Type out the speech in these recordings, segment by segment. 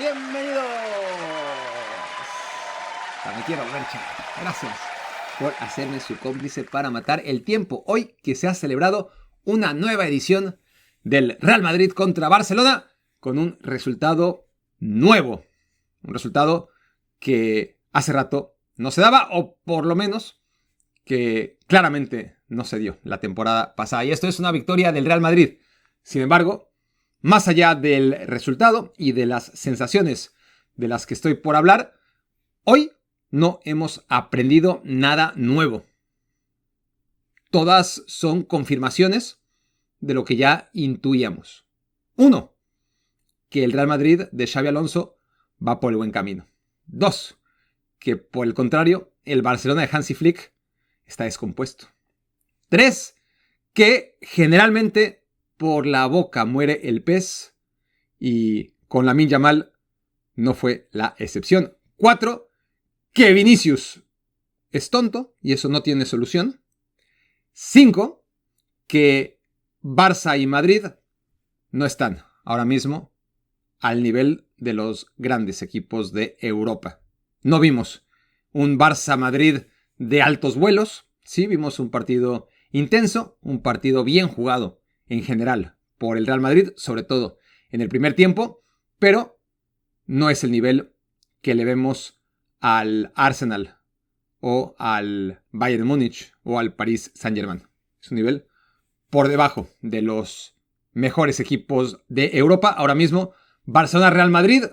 bienvenidos a Me Quiero Ver, chaval. Gracias por hacerme su cómplice para matar el tiempo. Hoy que se ha celebrado una nueva edición del Real Madrid contra Barcelona con un resultado nuevo. Un resultado que hace rato no se daba, o por lo menos que claramente no se dio la temporada pasada. Y esto es una victoria del Real Madrid. Sin embargo, más allá del resultado y de las sensaciones de las que estoy por hablar, hoy no hemos aprendido nada nuevo. Todas son confirmaciones de lo que ya intuíamos. 1. Que el Real Madrid de Xabi Alonso va por el buen camino. 2. Que por el contrario, el Barcelona de Hansi Flick está descompuesto. 3. Que generalmente por la boca muere el pez y con Lamine Yamal no fue la excepción. 4. Que Vinicius es tonto y eso no tiene solución. 5. Que Barça y Madrid no están ahora mismo al nivel de los grandes equipos de Europa. No vimos un Barça-Madrid de altos vuelos. Sí, vimos un partido intenso, un partido bien jugado en general por el Real Madrid, sobre todo en el primer tiempo, pero no es el nivel que le vemos al Arsenal o al Bayern Múnich o al Paris Saint-Germain. Es un nivel por debajo de los mejores equipos de Europa. Ahora mismo, Barcelona-Real Madrid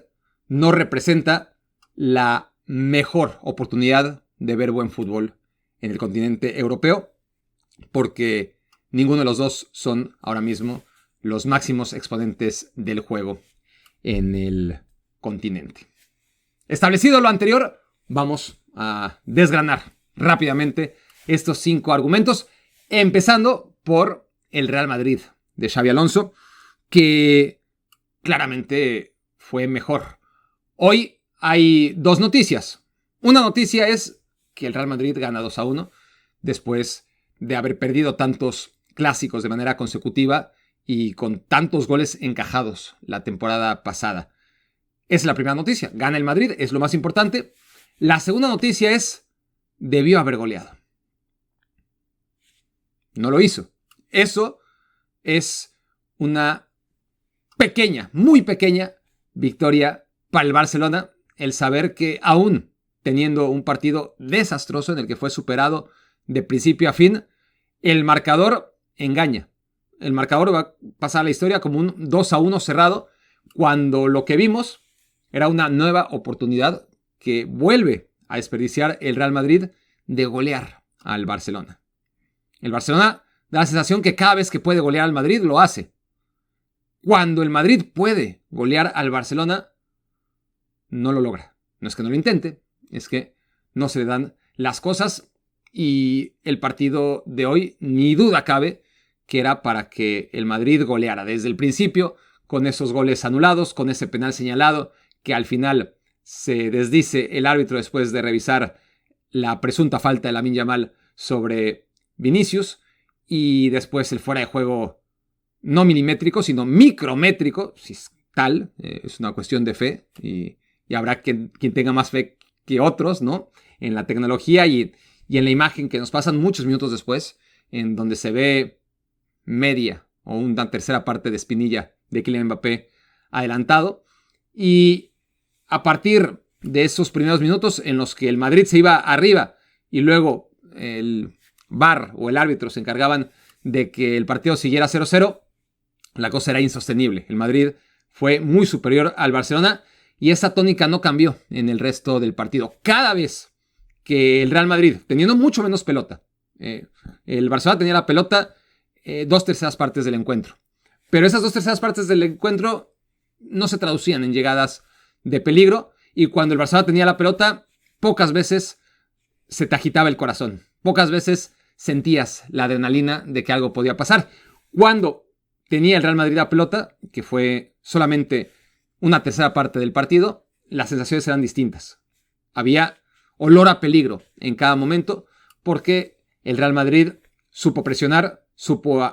no representa la mejor oportunidad de ver buen fútbol en el continente europeo, porque ninguno de los dos son ahora mismo los máximos exponentes del juego en el continente. Establecido lo anterior, vamos a desgranar rápidamente estos 5 argumentos, empezando por el Real Madrid de Xabi Alonso, que claramente fue mejor. Hoy hay 2 noticias. Una noticia es que el Real Madrid gana 2-1 después de haber perdido tantos clásicos de manera consecutiva y con tantos goles encajados la temporada pasada. Es la primera noticia. Gana el Madrid, es lo más importante. La segunda noticia es: debió haber goleado. No lo hizo. Eso es una pequeña, muy pequeña victoria para el Barcelona. El saber que aún teniendo un partido desastroso en el que fue superado de principio a fin, el marcador engaña. El marcador va a pasar a la historia como un 2-1 cerrado, cuando lo que vimos era una nueva oportunidad que vuelve a desperdiciar el Real Madrid de golear al Barcelona. El Barcelona da la sensación que cada vez que puede golear al Madrid, lo hace. Cuando el Madrid puede golear al Barcelona, no lo logra. No es que no lo intente, es que no se le dan las cosas. Y el partido de hoy, ni duda cabe que era para que el Madrid goleara desde el principio, con esos goles anulados, con ese penal señalado, que al final se desdice el árbitro después de revisar la presunta falta de Lamine Yamal sobre Vinicius, y después el fuera de juego no milimétrico, sino micrométrico, si es tal, es una cuestión de fe, y habrá quien tenga más fe que otros, ¿no?, en la tecnología y en la imagen que nos pasan muchos minutos después, en donde se ve media o una tercera parte de espinilla de Kylian Mbappé adelantado. Y a partir de esos primeros minutos en los que el Madrid se iba arriba y luego el VAR o el árbitro se encargaban de que el partido siguiera 0-0, la cosa era insostenible. El Madrid fue muy superior al Barcelona y esa tónica no cambió en el resto del partido. Cada vez que el Real Madrid, teniendo mucho menos pelota, el Barcelona tenía la pelota 2/3 partes del encuentro, pero esas 2/3 partes del encuentro no se traducían en llegadas de peligro, y cuando el Barcelona tenía la pelota, pocas veces se te agitaba el corazón, pocas veces sentías la adrenalina de que algo podía pasar. Cuando tenía el Real Madrid la pelota, que fue solamente una tercera parte del partido, las sensaciones eran distintas. Había olor a peligro en cada momento, porque el Real Madrid supo presionar, supo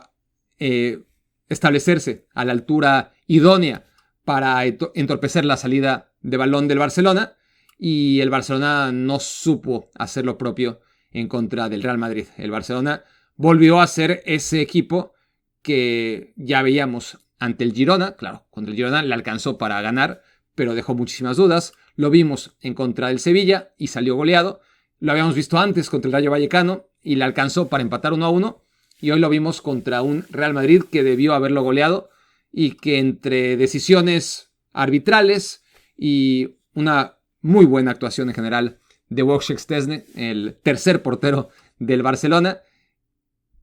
establecerse a la altura idónea para entorpecer la salida de balón del Barcelona, y el Barcelona no supo hacer lo propio en contra del Real Madrid. El Barcelona volvió a ser ese equipo que ya veíamos ante el Girona. Claro, contra el Girona le alcanzó para ganar, pero dejó muchísimas dudas. Lo vimos en contra del Sevilla y salió goleado. Lo habíamos visto antes contra el Rayo Vallecano y le alcanzó para empatar 1-1. Y hoy lo vimos contra un Real Madrid que debió haberlo goleado y que entre decisiones arbitrales y una muy buena actuación en general de Wojciech Szczesny, el tercer portero del Barcelona,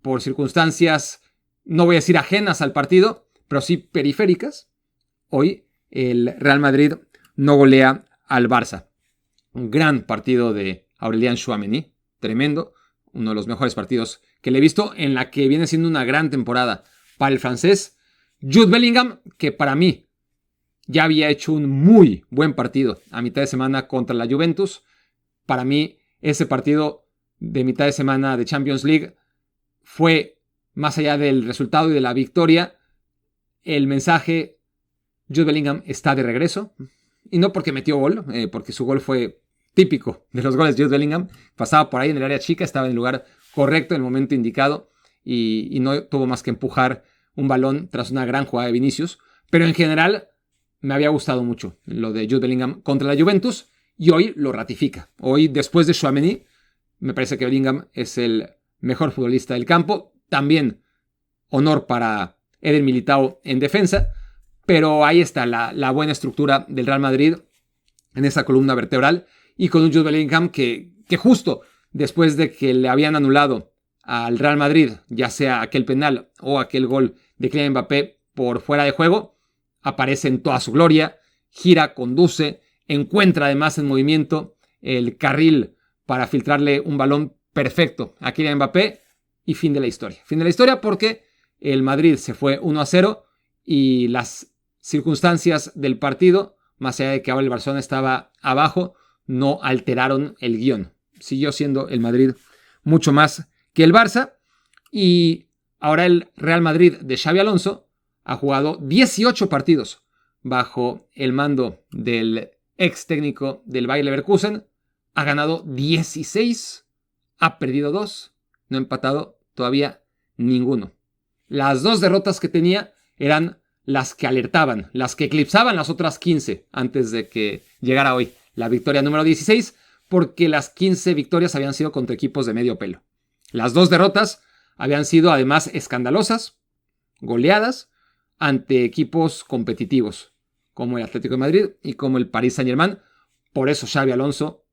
por circunstancias, no voy a decir ajenas al partido, pero sí periféricas, hoy el Real Madrid no golea al Barça. Un gran partido de Aurélien Tchouaméni, tremendo, uno de los mejores partidos que le he visto, en la que viene siendo una gran temporada para el francés. Jude Bellingham, que para mí ya había hecho un muy buen partido a mitad de semana contra la Juventus. Para mí, ese partido de mitad de semana de Champions League fue, más allá del resultado y de la victoria, el mensaje: Jude Bellingham está de regreso. Y no porque metió gol, porque su gol fue típico de los goles de Jude Bellingham. Pasaba por ahí en el área chica, estaba en el lugar correcto, en el momento indicado, y no tuvo más que empujar un balón tras una gran jugada de Vinicius. Pero en general me había gustado mucho lo de Jude Bellingham contra la Juventus, y hoy lo ratifica. Hoy, después de Tchouaméni, me parece que Bellingham es el mejor futbolista del campo. También honor para Eder Militao en defensa, pero ahí está la buena estructura del Real Madrid en esa columna vertebral, y con un Jude Bellingham que justo después de que le habían anulado al Real Madrid, ya sea aquel penal o aquel gol de Kylian Mbappé por fuera de juego, aparece en toda su gloria, gira, conduce, encuentra además en movimiento el carril para filtrarle un balón perfecto a Kylian Mbappé, y fin de la historia. Fin de la historia porque el Madrid se fue 1-0 y las circunstancias del partido, más allá de que ahora el Barcelona estaba abajo, no alteraron el guión. Siguió siendo el Madrid mucho más que el Barça, y ahora el Real Madrid de Xabi Alonso ha jugado 18 partidos bajo el mando del ex técnico del Bayer Leverkusen. Ha ganado 16, ha perdido 2, no ha empatado todavía ninguno. Las 2 derrotas que tenía eran las que alertaban, las que eclipsaban las otras 15 antes de que llegara hoy la victoria número 16, porque las 15 victorias habían sido contra equipos de medio pelo. Las 2 derrotas habían sido además escandalosas, goleadas, ante equipos competitivos, como el Atlético de Madrid y como el Paris Saint-Germain. Por eso Xabi Alonso,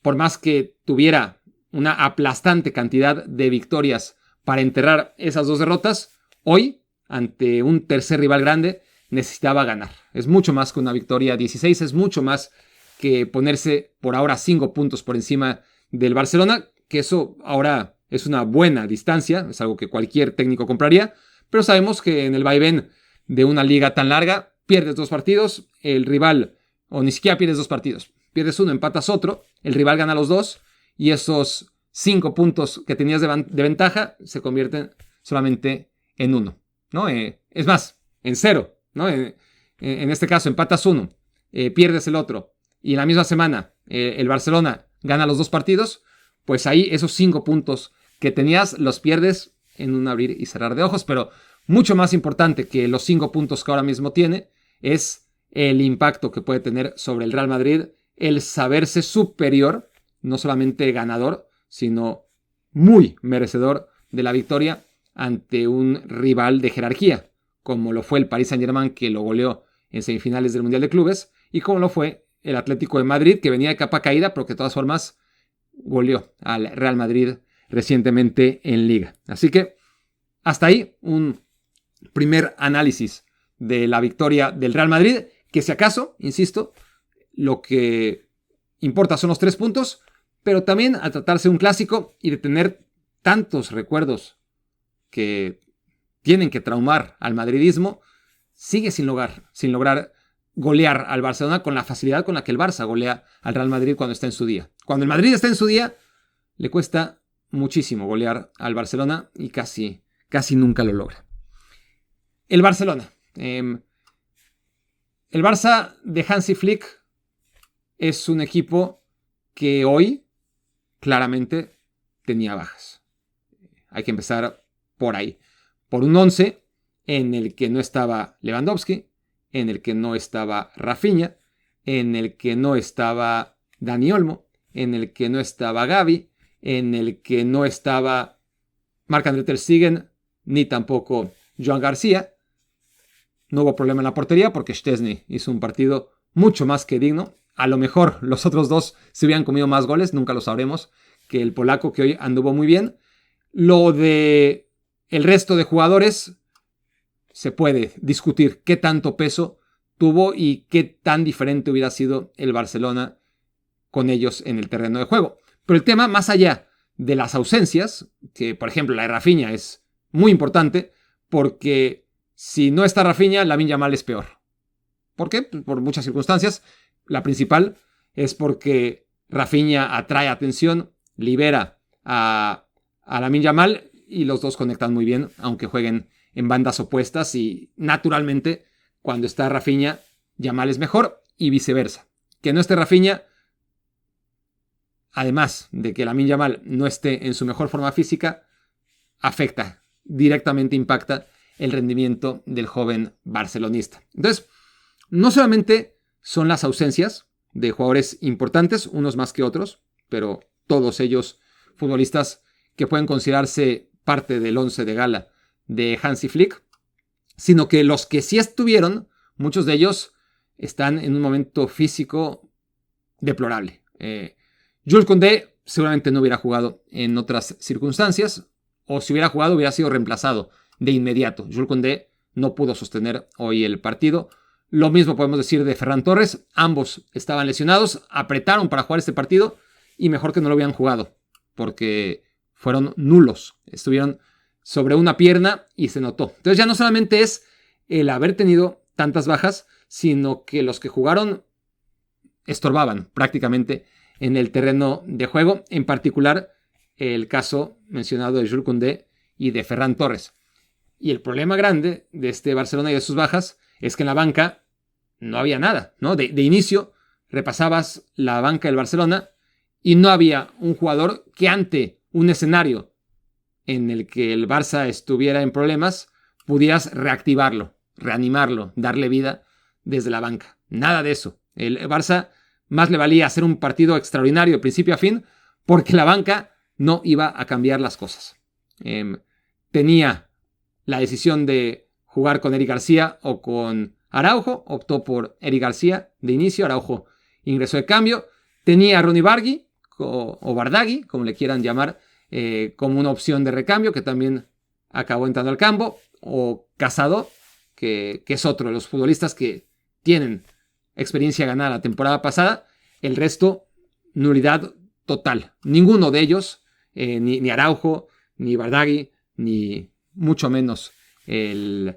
por más que tuviera una aplastante cantidad de victorias para enterrar esas 2 derrotas, hoy, ante un tercer rival grande, necesitaba ganar. Es mucho más que una victoria. 16 es mucho más que ponerse por ahora 5 puntos por encima del Barcelona, que eso ahora es una buena distancia, es algo que cualquier técnico compraría, pero sabemos que en el vaivén de una liga tan larga, pierdes 2 partidos, el rival, o ni siquiera pierdes 2 partidos, pierdes uno, empatas otro, el rival gana los 2, y esos 5 puntos que tenías de ventaja se convierten solamente en 1, ¿no? Es más, en 0, ¿no? En este caso, empatas 1, pierdes el otro, y en la misma semana el Barcelona gana los 2 partidos, pues ahí esos 5 puntos que tenías los pierdes en un abrir y cerrar de ojos. Pero mucho más importante que los 5 puntos que ahora mismo tiene es el impacto que puede tener sobre el Real Madrid, el saberse superior, no solamente ganador, sino muy merecedor de la victoria ante un rival de jerarquía, como lo fue el Paris Saint-Germain, que lo goleó en semifinales del Mundial de Clubes, y como lo fue el Atlético de Madrid, que venía de capa caída, pero que de todas formas goleó al Real Madrid recientemente en Liga. Así que hasta ahí un primer análisis de la victoria del Real Madrid, que si acaso, insisto, lo que importa son los 3 puntos, pero también al tratarse de un clásico y de tener tantos recuerdos que tienen que traumar al madridismo, sigue sin lograr golear al Barcelona con la facilidad con la que el Barça golea al Real Madrid cuando está en su día. Cuando el Madrid está en su día, le cuesta muchísimo golear al Barcelona y casi El Barça de Hansi Flick es un equipo que hoy claramente tenía bajas. Hay que empezar por ahí. Por un 11 en el que no estaba Lewandowski, en el que no estaba Rafinha, en el que no estaba Dani Olmo, en el que no estaba Gavi, en el que no estaba Marc-André ter Stegen, ni tampoco Joan García. No hubo problema en la portería porque Szczęsny hizo un partido mucho más que digno. A lo mejor los otros dos se hubieran comido más goles, nunca lo sabremos, que el polaco, que hoy anduvo muy bien. Lo de el resto de jugadores se puede discutir qué tanto peso tuvo y qué tan diferente hubiera sido el Barcelona con ellos en el terreno de juego. Pero el tema, más allá de las ausencias, que por ejemplo la de Rafinha es muy importante, porque si no está Rafinha, Lamine Yamal es peor. ¿Por qué? Por muchas circunstancias. La principal es porque Rafinha atrae atención, libera a Lamine Yamal y los dos conectan muy bien, aunque jueguen en bandas opuestas, y naturalmente cuando está Rafinha, Yamal es mejor y viceversa. Que no esté Rafinha, además de que Lamine Yamal no esté en su mejor forma física, afecta, directamente impacta el rendimiento del joven barcelonista. Entonces, no solamente son las ausencias de jugadores importantes, unos más que otros, pero todos ellos futbolistas que pueden considerarse parte del once de gala de Hansi Flick, sino que los que sí estuvieron, muchos de ellos están en un momento físico deplorable. Jules Koundé seguramente no hubiera jugado en otras circunstancias, o si hubiera jugado hubiera sido reemplazado de inmediato. Jules Koundé no pudo sostener hoy el partido. Lo mismo podemos decir de Ferran Torres. Ambos estaban lesionados, apretaron para jugar este partido y mejor que no lo hubieran jugado, porque fueron nulos. Estuvieron sobre una pierna y se notó. Entonces ya no solamente es el haber tenido tantas bajas, sino que los que jugaron estorbaban prácticamente en el terreno de juego, en particular el caso mencionado de Jules Koundé y de Ferran Torres. Y el problema grande de este Barcelona y de sus bajas es que en la banca no había nada, ¿no? De inicio repasabas la banca del Barcelona y no había un jugador que ante un escenario en el que el Barça estuviera en problemas pudieras reactivarlo, reanimarlo, darle vida desde la banca. Nada de eso. El Barça más le valía hacer un partido extraordinario de principio a fin porque la banca no iba a cambiar las cosas. Tenía la decisión de jugar con Eric García o con Araujo. Optó por Eric García de inicio. Araujo ingresó de cambio. Tenía a Ronny Bargui o Bardagui, como le quieran llamar, como una opción de recambio, que también acabó entrando al campo. O Casado, que es otro de los futbolistas que tienen experiencia ganada la temporada pasada. El resto, nulidad total. Ninguno de ellos, ni Araujo, ni Bardagui, ni mucho menos el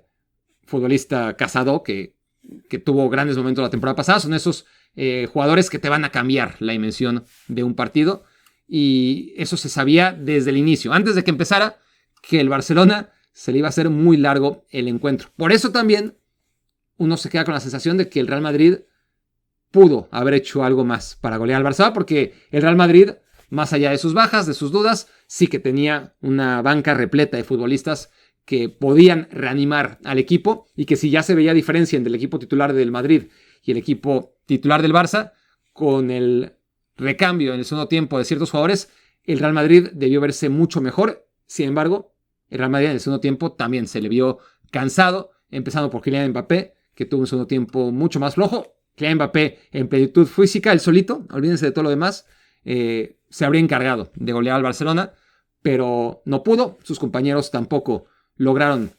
futbolista Casado, que tuvo grandes momentos la temporada pasada. Son esos jugadores que te van a cambiar la dimensión de un partido. Y eso se sabía desde el inicio, antes de que empezara, que el Barcelona se le iba a hacer muy largo el encuentro. Por eso también uno se queda con la sensación de que el Real Madrid pudo haber hecho algo más para golear al Barça, porque el Real Madrid, más allá de sus bajas, de sus dudas, sí que tenía una banca repleta de futbolistas que podían reanimar al equipo, y que si ya se veía diferencia entre el equipo titular del Madrid y el equipo titular del Barça, con el recambio en el segundo tiempo de ciertos jugadores, el Real Madrid debió verse mucho mejor. Sin embargo, el Real Madrid en el segundo tiempo también se le vio cansado, empezando por Kylian Mbappé, que tuvo un segundo tiempo mucho más flojo. Kylian Mbappé en plenitud física, él solito, olvídense de todo lo demás, se habría encargado de golear al Barcelona, pero no pudo. Sus compañeros tampoco lograron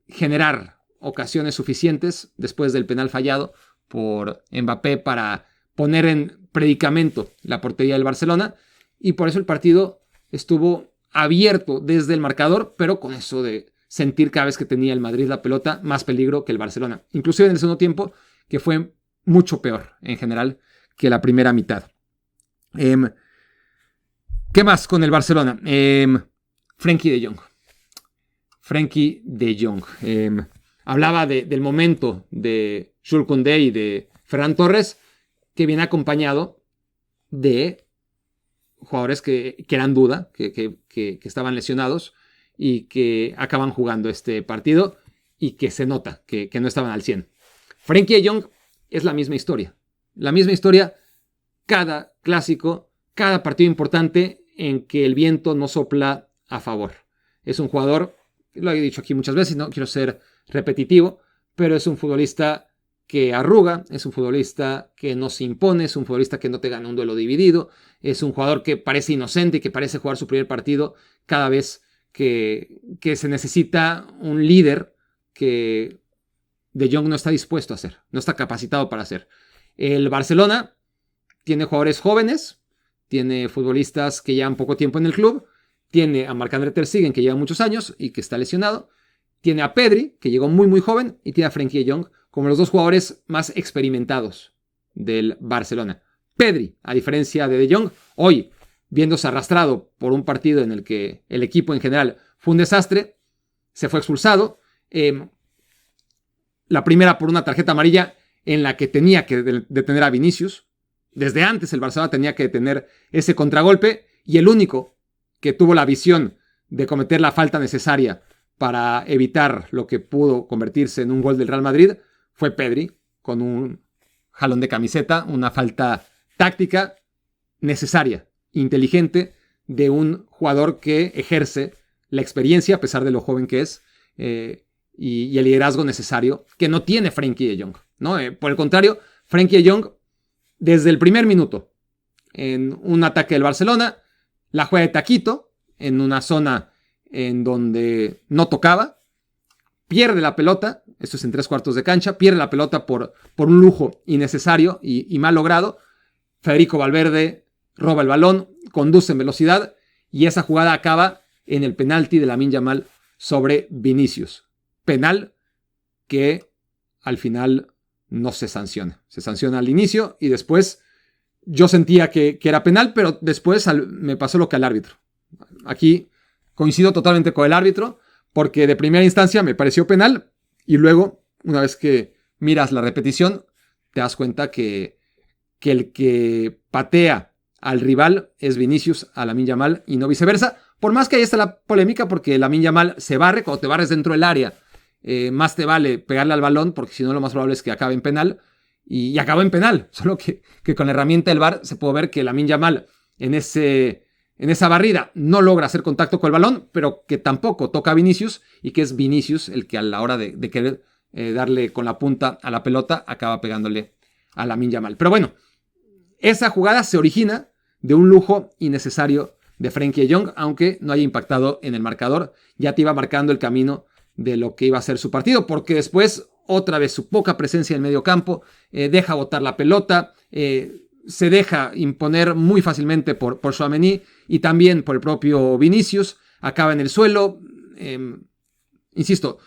generar ocasiones suficientes después del penal fallado por Mbappé para poner en predicamento la portería del Barcelona, y por eso el partido estuvo abierto desde el marcador, pero con eso de sentir cada vez que tenía el Madrid la pelota más peligro que el Barcelona, inclusive en el segundo tiempo, que fue mucho peor en general que la primera mitad. ¿Qué más con el Barcelona? Frenkie de Jong. hablaba del momento de Jules Koundé y de Ferran Torres, que viene acompañado de jugadores que eran duda, que estaban lesionados y que acaban jugando este partido y que se nota que no estaban al 100. Frenkie de Jong es la misma historia. La misma historia cada clásico, cada partido importante en que el viento no sopla a favor. Es un jugador, lo he dicho aquí muchas veces, no quiero ser repetitivo, pero es un futbolista que arruga, es un futbolista que no se impone, es un futbolista que no te gana un duelo dividido, es un jugador que parece inocente y que parece jugar su primer partido cada vez que se necesita un líder que De Jong no está dispuesto a hacer, no está capacitado para hacer. El Barcelona tiene jugadores jóvenes, tiene futbolistas que llevan poco tiempo en el club, tiene a Marc-André ter Stegen, que lleva muchos años y que está lesionado, tiene a Pedri, que llegó muy muy joven, y tiene a Frenkie de Jong como los dos jugadores más experimentados del Barcelona. Pedri, a diferencia de Jong, hoy viéndose arrastrado por un partido en el que el equipo en general fue un desastre, se fue expulsado, la primera por una tarjeta amarilla en la que tenía que detener a Vinicius. Desde antes el Barcelona tenía que detener ese contragolpe, y el único que tuvo la visión de cometer la falta necesaria para evitar lo que pudo convertirse en un gol del Real Madrid fue Pedri, con un jalón de camiseta, una falta táctica necesaria, inteligente, de un jugador que ejerce la experiencia, a pesar de lo joven que es, y el liderazgo necesario que no tiene Frenkie de Jong, ¿no? Por el contrario, Frenkie de Jong, desde el primer minuto, en un ataque del Barcelona, la juega de taquito, en una zona en donde no tocaba, pierde la pelota, esto es en 3/4 de cancha, pierde la pelota por un lujo innecesario y mal logrado. Federico Valverde roba el balón, conduce en velocidad, y esa jugada acaba en el penalti de Lamine Yamal sobre Vinicius. Penal que al final no se sanciona. Se sanciona al inicio y después yo sentía que era penal, pero después me pasó lo que al árbitro. Aquí coincido totalmente con el árbitro, porque de primera instancia me pareció penal, y luego, una vez que miras la repetición, te das cuenta que el que patea al rival es Vinicius a Lamine Yamal y no viceversa. Por más que ahí está la polémica, porque Lamine Yamal se barre, cuando te barres dentro del área, más te vale pegarle al balón, porque si no lo más probable es que acabe en penal, y acabó en penal, solo que con la herramienta del VAR se puede ver que Lamine Yamal en esa barrida no logra hacer contacto con el balón, pero que tampoco toca a Vinicius, y que es Vinicius el que a la hora de querer darle con la punta a la pelota acaba pegándole a Lamine Yamal. Pero bueno, esa jugada se origina de un lujo innecesario de Frenkie de Jong, aunque no haya impactado en el marcador, ya te iba marcando el camino de lo que iba a ser su partido, porque después otra vez su poca presencia en el medio campo, deja botar la pelota, se deja imponer muy fácilmente por Tchouaméni y también por el propio Vinicius, acaba en el suelo. Insisto,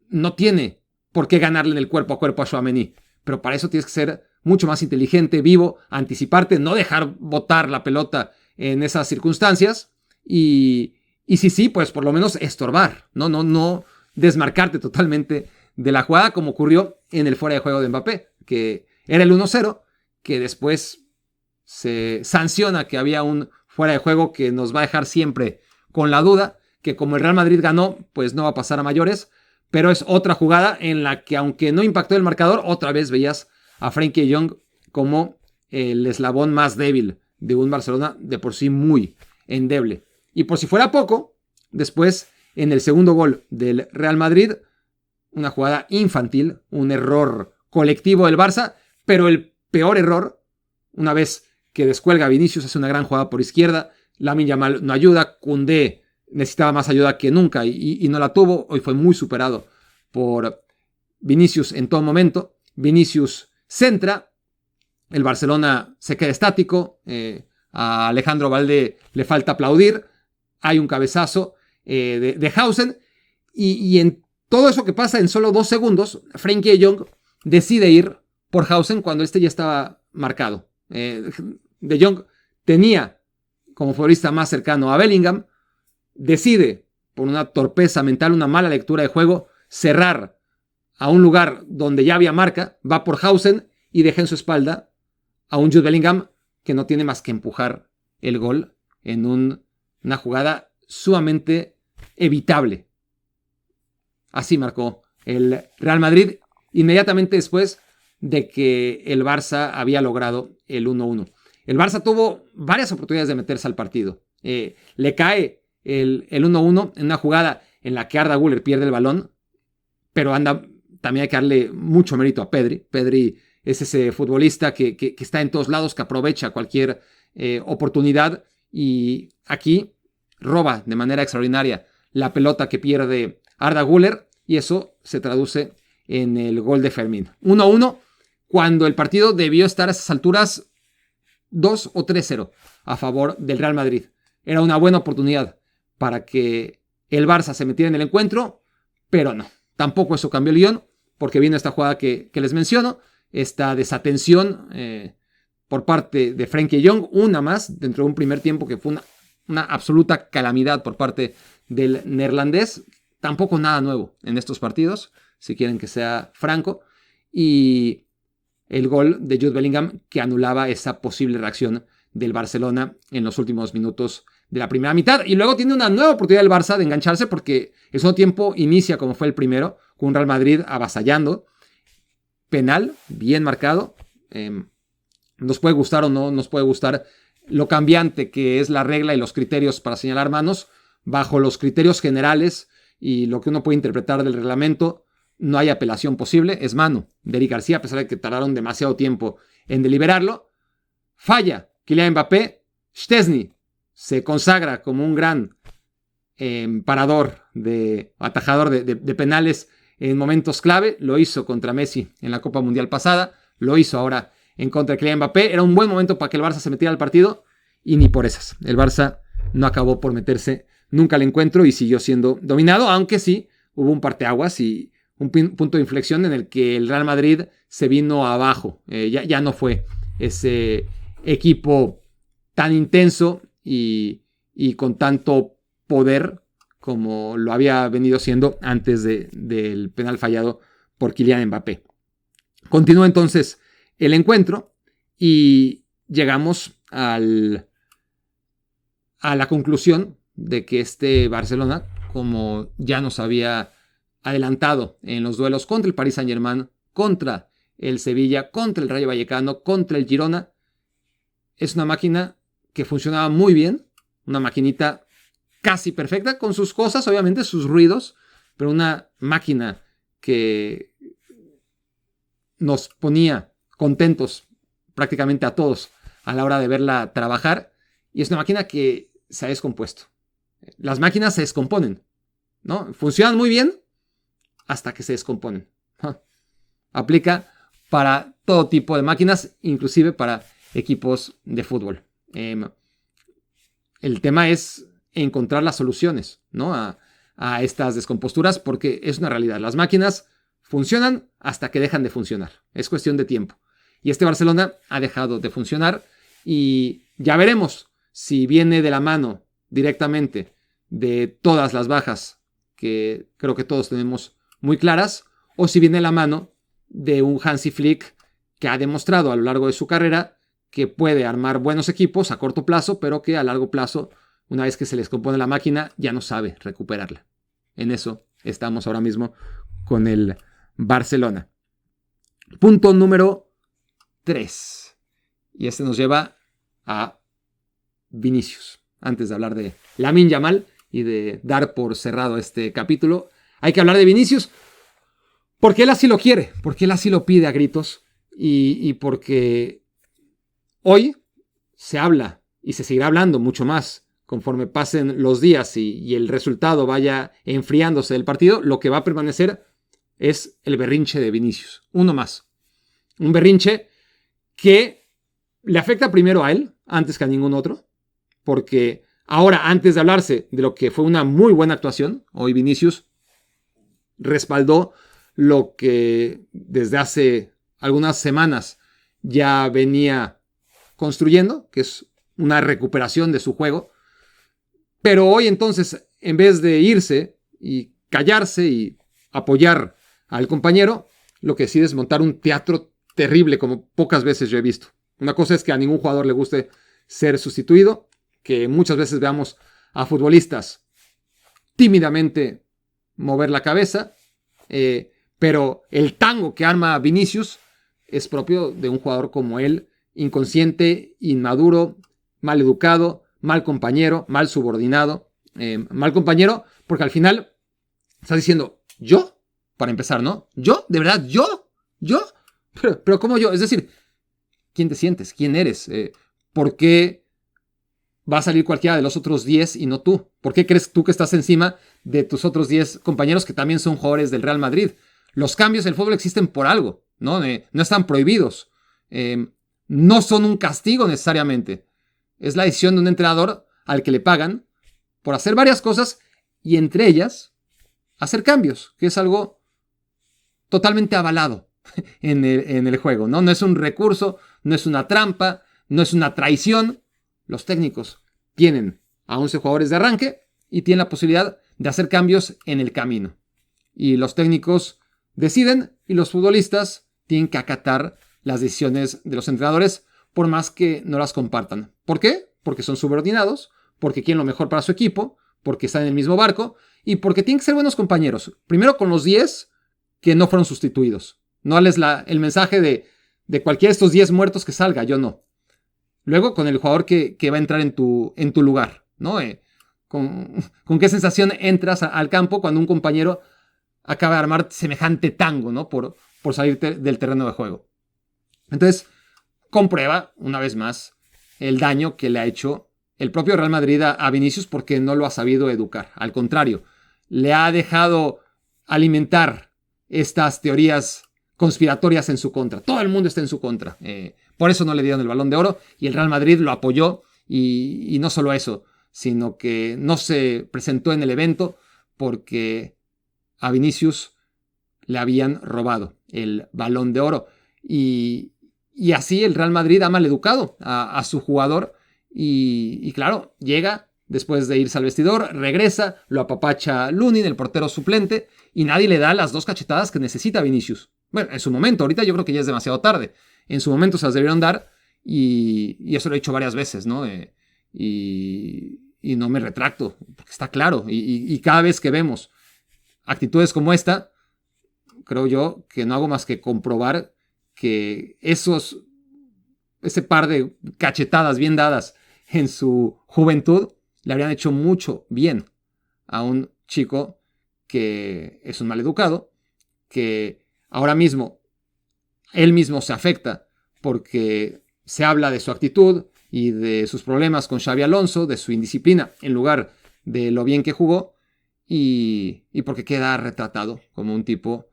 no tiene por qué ganarle en el cuerpo a cuerpo a Tchouaméni, pero para eso tienes que ser mucho más inteligente, vivo, anticiparte, no dejar botar la pelota en esas circunstancias, y si sí, pues por lo menos estorbar, no desmarcarte totalmente de la jugada, como ocurrió en el fuera de juego de Mbappé, que era el 1-0, que después se sanciona que había un fuera de juego que nos va a dejar siempre con la duda, que como el Real Madrid ganó, pues no va a pasar a mayores, pero es otra jugada en la que, aunque no impactó el marcador, otra vez veías a Frenkie de Jong como el eslabón más débil de un Barcelona de por sí muy endeble. Y por si fuera poco, después, en el segundo gol del Real Madrid, una jugada infantil, un error colectivo del Barça, pero el peor error, una vez que descuelga a Vinicius, hace una gran jugada por izquierda, Lamine Yamal no ayuda, Koundé necesitaba más ayuda que nunca y no la tuvo, hoy fue muy superado por Vinicius en todo momento. Vinicius centra, el Barcelona se queda estático, a Alejandro Balde le falta aplaudir, hay un cabezazo de Hausen, y en todo eso que pasa en solo 2 segundos, Frenkie de Jong decide ir por Hausen cuando este ya estaba marcado. De Jong tenía como futbolista más cercano a Bellingham, decide, por una torpeza mental, una mala lectura de juego, cerrar a un lugar donde ya había marca, va por Hausen y deja en su espalda a un Jude Bellingham que no tiene más que empujar el gol en una jugada sumamente evitable. Así marcó el Real Madrid inmediatamente después de que el Barça había logrado el 1-1. El Barça tuvo varias oportunidades de meterse al partido. Le cae el 1-1 en una jugada en la que Arda Güler pierde el balón, pero también hay que darle mucho mérito a Pedri. Pedri es ese futbolista que está en todos lados, que aprovecha cualquier oportunidad y aquí roba de manera extraordinaria la pelota que pierde Arda Güler y eso se traduce en el gol de Fermín. 1-1 cuando el partido debió estar a esas alturas 2 o 3-0 a favor del Real Madrid. Era una buena oportunidad para que el Barça se metiera en el encuentro, pero no. Tampoco eso cambió el guión, porque vino esta jugada que les menciono, esta desatención por parte de Frenkie de Jong, una más dentro de un primer tiempo que fue una absoluta calamidad por parte del neerlandés. Tampoco nada nuevo en estos partidos, si quieren que sea franco. Y el gol de Jude Bellingham que anulaba esa posible reacción del Barcelona en los últimos minutos de la primera mitad. Y luego tiene una nueva oportunidad el Barça de engancharse porque el segundo tiempo inicia como fue el primero, con un Real Madrid avasallando. Penal, bien marcado. Nos puede gustar o no nos puede gustar lo cambiante que es la regla y los criterios para señalar manos. Bajo los criterios generales y lo que uno puede interpretar del reglamento, no hay apelación posible. Es mano de Eric García, a pesar de que tardaron demasiado tiempo en deliberarlo. Falla Kylian Mbappé. Szczęsny se consagra como un gran parador, atajador de penales en momentos clave. Lo hizo contra Messi en la Copa Mundial pasada. Lo hizo ahora en contra de Kylian Mbappé. Era un buen momento para que el Barça se metiera al partido y ni por esas. El Barça no acabó por meterse nunca al encuentro y siguió siendo dominado, aunque sí hubo un parteaguas y un punto de inflexión en el que el Real Madrid se vino abajo. Ya no fue ese equipo tan intenso y con tanto poder como lo había venido siendo antes del penal fallado por Kylian Mbappé. Continúa entonces el encuentro y llegamos a la conclusión de que este Barcelona, como ya nos había adelantado en los duelos contra el Paris Saint-Germain, contra el Sevilla, contra el Rayo Vallecano, contra el Girona, es una máquina que funcionaba muy bien, una maquinita casi perfecta, con sus cosas, obviamente, sus ruidos, pero una máquina que nos ponía contentos prácticamente a todos a la hora de verla trabajar, y es una máquina que se ha descompuesto. Las máquinas se descomponen, ¿no? Funcionan muy bien hasta que se descomponen. Aplica para todo tipo de máquinas, inclusive para equipos de fútbol. El tema es encontrar las soluciones, ¿no? a estas descomposturas, porque es una realidad. Las máquinas funcionan hasta que dejan de funcionar. Es cuestión de tiempo. Y este Barcelona ha dejado de funcionar y ya veremos si viene de la mano directamente de todas las bajas que creo que todos tenemos muy claras, o si viene de la mano de un Hansi Flick que ha demostrado a lo largo de su carrera que puede armar buenos equipos a corto plazo, pero que a largo plazo, una vez que se les compone la máquina, ya no sabe recuperarla. En eso estamos ahora mismo con el Barcelona. Punto número 3. Y este nos lleva a Vinicius. Antes de hablar de Lamine Yamal y de dar por cerrado este capítulo, hay que hablar de Vinicius porque él así lo quiere, porque él así lo pide a gritos y porque hoy se habla y se seguirá hablando mucho más conforme pasen los días y el resultado vaya enfriándose del partido. Lo que va a permanecer es el berrinche de Vinicius. Uno más. Un berrinche que le afecta primero a él antes que a ningún otro, porque ahora, antes de hablarse de lo que fue una muy buena actuación, hoy Vinicius respaldó lo que desde hace algunas semanas ya venía construyendo, que es una recuperación de su juego. Pero hoy entonces, en vez de irse y callarse y apoyar al compañero, lo que decide es montar un teatro terrible como pocas veces yo he visto. Una cosa es que a ningún jugador le guste ser sustituido, que muchas veces veamos a futbolistas tímidamente mover la cabeza, pero el tango que arma Vinicius es propio de un jugador como él, inconsciente, inmaduro, mal educado, mal compañero, mal subordinado, mal compañero, porque al final estás diciendo, ¿yo? Para empezar, ¿no? ¿Yo? ¿De verdad? ¿Yo? Pero ¿cómo yo? Es decir, ¿quién te sientes? ¿Quién eres? ¿Por qué va a salir cualquiera de los otros 10 y no tú? ¿Por qué crees tú que estás encima de tus otros 10 compañeros que también son jugadores del Real Madrid? Los cambios en el fútbol existen por algo, ¿no? No están prohibidos. No son un castigo necesariamente. Es la decisión de un entrenador al que le pagan por hacer varias cosas y entre ellas hacer cambios, que es algo totalmente avalado en el juego, ¿no? No es un recurso, no es una trampa, no es una traición. Los técnicos tienen a 11 jugadores de arranque y tienen la posibilidad de hacer cambios en el camino. Y los técnicos deciden y los futbolistas tienen que acatar las decisiones de los entrenadores por más que no las compartan. ¿Por qué? Porque son subordinados, porque quieren lo mejor para su equipo, porque están en el mismo barco y porque tienen que ser buenos compañeros. Primero con los 10 que no fueron sustituidos. No darles el mensaje de cualquiera de estos 10 muertos que salga, yo no. Luego con el jugador que va a entrar en tu lugar, ¿no? ¿Con qué sensación entras al campo cuando un compañero acaba de armar semejante tango, ¿no? Por salir del terreno de juego. Entonces, comprueba, una vez más, el daño que le ha hecho el propio Real Madrid a Vinicius porque no lo ha sabido educar. Al contrario, le ha dejado alimentar estas teorías conspiratorias en su contra. Todo el mundo está en su contra. Por eso no le dieron el Balón de Oro y el Real Madrid lo apoyó y no solo eso, sino que no se presentó en el evento porque a Vinicius le habían robado el Balón de Oro. Y así el Real Madrid ha maleducado a su jugador y claro, llega después de irse al vestidor, regresa, lo apapacha Lunin, el portero suplente, y nadie le da las 2 cachetadas que necesita Vinicius. Bueno, en su momento, ahorita yo creo que ya es demasiado tarde. En su momento se las debieron dar y eso lo he dicho varias veces, ¿no? Y no me retracto, porque está claro. Y cada vez que vemos actitudes como esta, creo yo que no hago más que comprobar que ese par de cachetadas bien dadas en su juventud le habrían hecho mucho bien a un chico que es un maleducado, que ahora mismo él mismo se afecta porque se habla de su actitud y de sus problemas con Xabi Alonso, de su indisciplina, en lugar de lo bien que jugó, y porque queda retratado como un tipo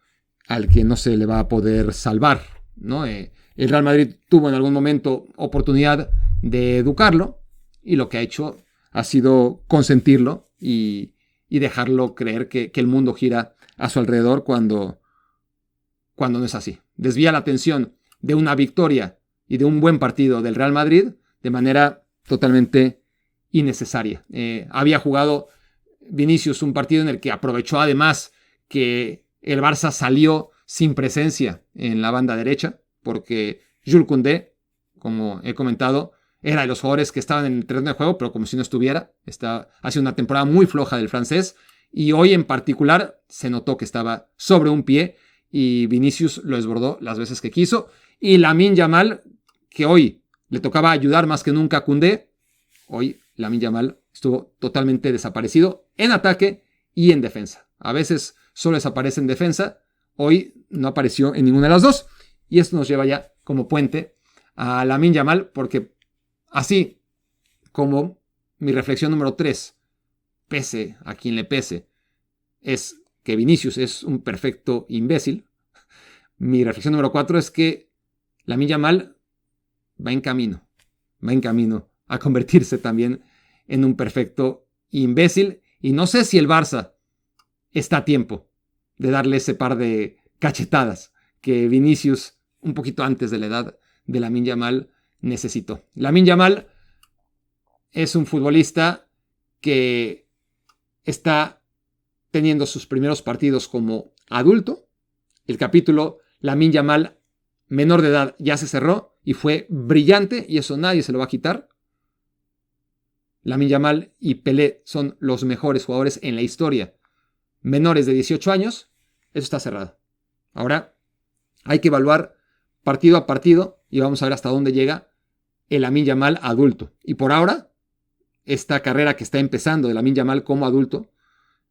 al que no se le va a poder salvar, ¿no? El Real Madrid tuvo en algún momento oportunidad de educarlo y lo que ha hecho ha sido consentirlo y dejarlo creer que el mundo gira a su alrededor cuando no es así. Desvía la atención de una victoria y de un buen partido del Real Madrid de manera totalmente innecesaria. Había jugado Vinicius un partido en el que aprovechó además que el Barça salió sin presencia en la banda derecha, porque Jules Koundé, como he comentado, era de los jugadores que estaban en el terreno de juego, pero como si no estuviera. Ha sido una temporada muy floja del francés y hoy en particular se notó que estaba sobre un pie y Vinicius lo desbordó las veces que quiso. Y Lamine Yamal, que hoy le tocaba ayudar más que nunca a Koundé, hoy Lamine Yamal estuvo totalmente desaparecido en ataque y en defensa. A veces solo desaparece en defensa, hoy no apareció en ninguna de las dos. Y esto nos lleva ya como puente a Lamine Yamal, porque así como mi reflexión número 3, pese a quien le pese, es que Vinicius es un perfecto imbécil. Mi reflexión número 4 es que Lamine Yamal va en camino a convertirse también en un perfecto imbécil. Y no sé si el Barça está a tiempo de darle ese par de cachetadas que Vinicius, un poquito antes de la edad de Lamine Yamal, necesitó. Lamine Yamal es un futbolista que está teniendo sus primeros partidos como adulto El capítulo Lamine Yamal, menor de edad, ya se cerró y fue brillante y eso nadie se lo va a quitar. Lamine Yamal y Pelé son los mejores jugadores en la historia. Menores de 18 años, eso está cerrado. Ahora hay que evaluar partido a partido y vamos a ver hasta dónde llega el Lamine Yamal adulto. Y por ahora, esta carrera que está empezando de Lamine Yamal como adulto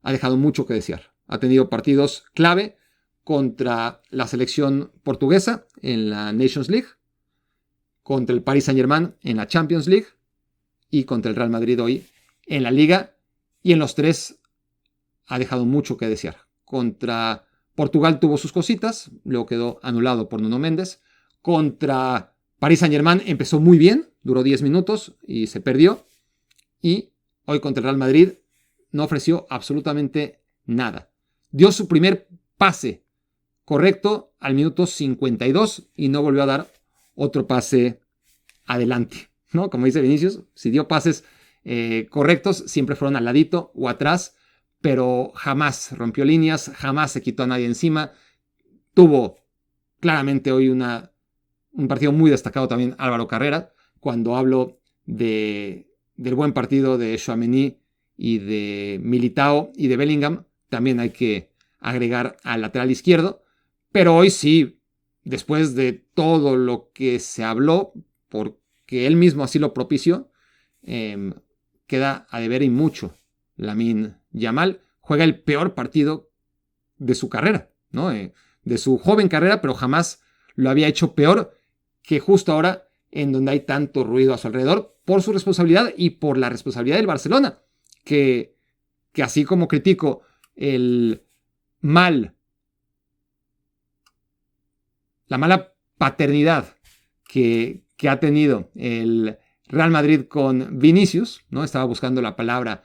ha dejado mucho que desear. Ha tenido partidos clave contra la selección portuguesa en la Nations League, contra el Paris Saint-Germain en la Champions League y contra el Real Madrid hoy en la Liga. Y en los tres ha dejado mucho que desear. Contra Portugal tuvo sus cositas, luego quedó anulado por Nuno Méndez. Contra Paris Saint-Germain empezó muy bien, duró 10 minutos y se perdió. Y hoy contra el Real Madrid no ofreció absolutamente nada. Dio su primer pase correcto al minuto 52 y no volvió a dar otro pase adelante, ¿no? Como dice Vinicius, si dio pases correctos, siempre fueron al ladito o atrás, pero jamás rompió líneas, jamás se quitó a nadie encima. Tuvo claramente hoy un partido muy destacado también Álvaro Carrera. Cuando hablo del buen partido de Tchouaméni y de Militao y de Bellingham, también hay que agregar al lateral izquierdo. Pero hoy sí, después de todo lo que se habló, porque él mismo así lo propició, queda a deber y mucho. Lamine Yamal juega el peor partido de su carrera, ¿no? De su joven carrera, pero jamás lo había hecho peor que justo ahora en donde hay tanto ruido a su alrededor por su responsabilidad y por la responsabilidad del Barcelona, que así como critico la mala paternidad que ha tenido el Real Madrid con Vinicius, ¿no? Estaba buscando la palabra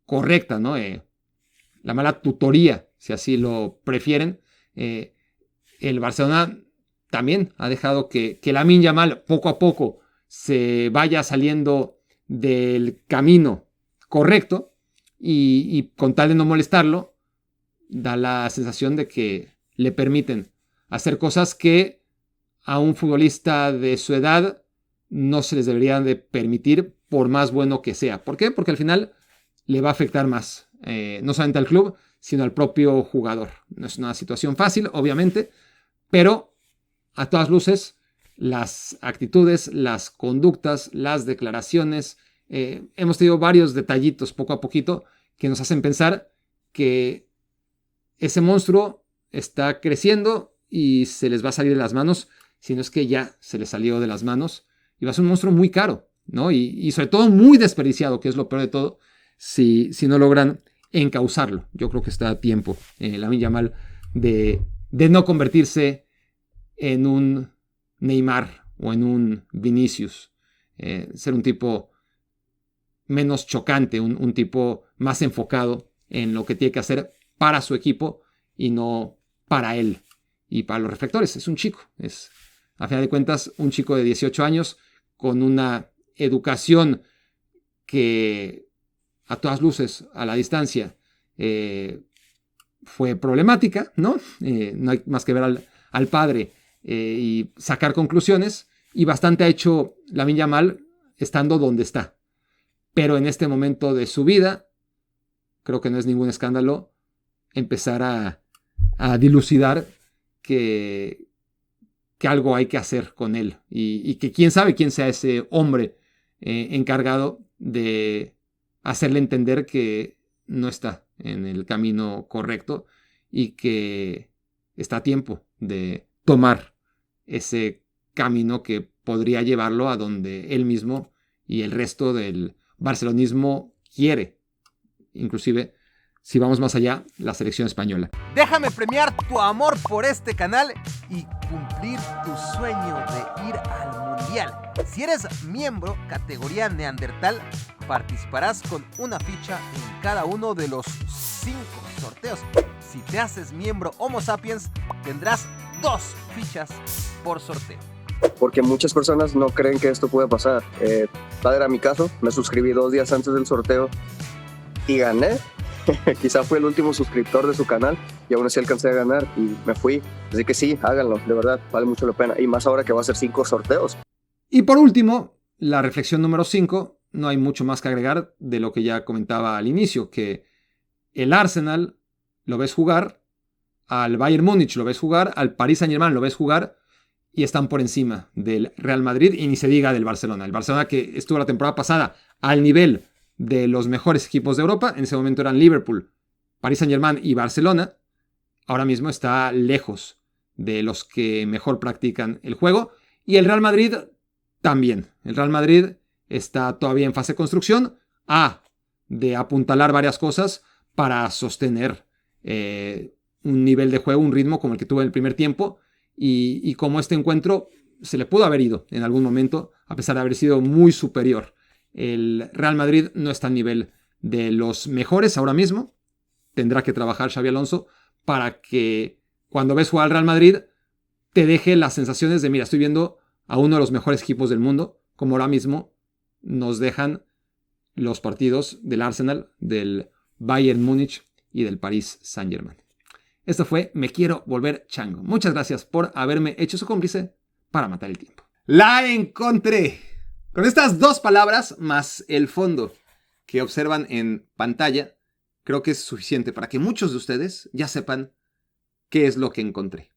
correcta, ¿no? La mala tutoría, si así lo prefieren. El Barcelona también ha dejado que Lamine Yamal poco a poco se vaya saliendo del camino correcto y con tal de no molestarlo, da la sensación de que le permiten hacer cosas que a un futbolista de su edad no se les deberían de permitir por más bueno que sea. ¿Por qué? Porque al final le va a afectar más, no solamente al club, sino al propio jugador. No es una situación fácil, obviamente, pero a todas luces las actitudes, las conductas, las declaraciones, hemos tenido varios detallitos poco a poquito que nos hacen pensar que ese monstruo está creciendo y se les va a salir de las manos, si no es que ya se les salió de las manos y va a ser un monstruo muy caro, ¿no? Y sobre todo muy desperdiciado, que es lo peor de todo, si no logran encauzarlo. Yo creo que está a tiempo Lamine Yamal de no convertirse en un Neymar o en un Vinicius, ser un tipo menos chocante, un tipo más enfocado en lo que tiene que hacer para su equipo y no para él y para los reflectores. Es un chico, es a final de cuentas un chico de 18 años con una educación que a todas luces, a la distancia, fue problemática, ¿no? No hay más que ver al padre y sacar conclusiones, y bastante ha hecho Lamine Yamal estando donde está. Pero en este momento de su vida, creo que no es ningún escándalo empezar a dilucidar que algo hay que hacer con él y que quién sabe quién sea ese hombre encargado de hacerle entender que no está en el camino correcto y que está a tiempo de tomar ese camino que podría llevarlo a donde él mismo y el resto del barcelonismo quiere, inclusive si vamos más allá, la selección española. Déjame premiar tu amor por este canal y cumplir tu sueño de ir al Mundial. Si eres miembro categoría Neandertal, participarás con una ficha en cada uno de los 5 sorteos. Si te haces miembro Homo Sapiens, tendrás 2 fichas por sorteo. Porque muchas personas no creen que esto pueda pasar. Tal era mi caso, me suscribí 2 días antes del sorteo y gané. Quizá fui el último suscriptor de su canal y aún así alcancé a ganar y me fui. Así que sí, háganlo, de verdad, vale mucho la pena. Y más ahora que va a ser 5 sorteos. Y por último, la reflexión número 5, no hay mucho más que agregar de lo que ya comentaba al inicio, que el Arsenal lo ves jugar, al Bayern Múnich lo ves jugar, al Paris Saint-Germain lo ves jugar y están por encima del Real Madrid y ni se diga del Barcelona. El Barcelona que estuvo la temporada pasada al nivel de los mejores equipos de Europa, en ese momento eran Liverpool, Paris Saint-Germain y Barcelona, ahora mismo está lejos de los que mejor practican el juego. Y el Real Madrid también. El Real Madrid está todavía en fase de construcción, de apuntalar varias cosas para sostener un nivel de juego, un ritmo como el que tuvo en el primer tiempo. Y como este encuentro se le pudo haber ido en algún momento, a pesar de haber sido muy superior. El Real Madrid no está al nivel de los mejores ahora mismo. Tendrá que trabajar Xabi Alonso para que cuando ves jugar al Real Madrid te deje las sensaciones de, mira, estoy viendo a uno de los mejores equipos del mundo, como ahora mismo nos dejan los partidos del Arsenal, del Bayern Múnich y del Paris Saint-Germain. Esto fue Me Quiero Volver Chango. Muchas gracias por haberme hecho su cómplice para matar el tiempo. ¡La encontré! Con estas 2 palabras más el fondo que observan en pantalla, creo que es suficiente para que muchos de ustedes ya sepan qué es lo que encontré.